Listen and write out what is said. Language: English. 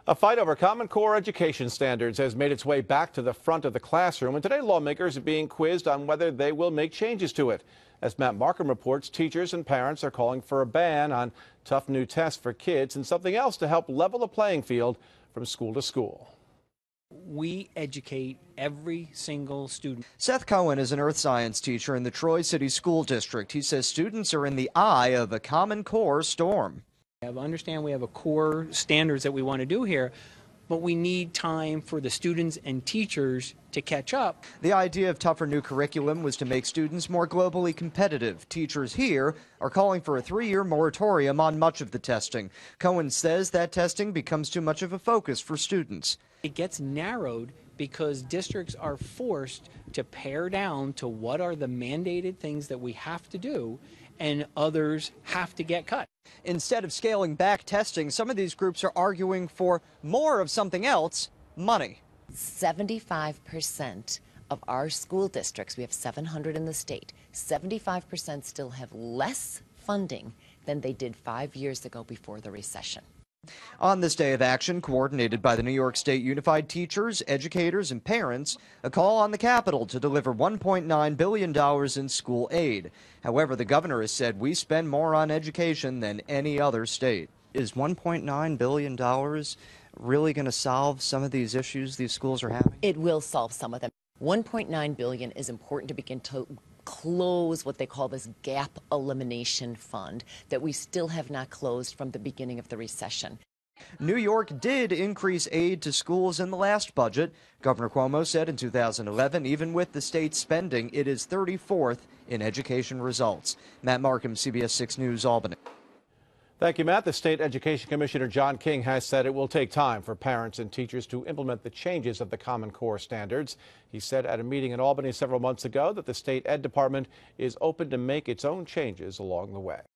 A fight over Common Core education standards has made its way back to the front of the classroom, and today lawmakers are being quizzed on whether they will make changes to it. As Matt MARKHAM reports, teachers and parents are calling for a ban on tough new tests for kids and something else to help level the playing field from school to school. We educate every single student. Seth.Cohen is an earth science teacher in the Troy City School District. He says students are in the eye of a Common Core storm. I understand we have a core standards that we want to do here, but we need time for the students and teachers to catch up. The idea of tougher new curriculum was to make students more globally competitive. Teachers here are calling for a 3-year moratorium on much of the testing. Cohen says that testing becomes too much of a focus for students. It gets narrowed because districts are forced to pare down to what are the mandated things that we have to do, and others have to get cut. Instead of scaling back testing, some of these groups are arguing for more of something else, money. 75% of our school districts, we have 700 in the state, 75% still have less funding than they did 5 years ago before the recession. On this day of action, coordinated by the New York State Unified Teachers, Educators, and Parents, a call on the Capitol to deliver $1.9 billion in school aid. However, the governor has said we spend more on education than any other state. Is $1.9 billion really going to solve some of these issues these schools are having? It will solve some of them. $1.9 billion is important to begin to close what they call this gap elimination fund that we still have not closed from the beginning of the recession. New York did increase aid to schools in the last budget. Governor Cuomo said in 2011, even with the state's spending, it is 34th in education results. Matt MARKHAM, CBS 6 News, Albany. Thank you, Matt. The State Education Commissioner John King has said it will take time for parents and teachers to implement the changes of the Common Core standards. He said at a meeting in Albany several months ago that the State Ed Department is open to make its own changes along the way.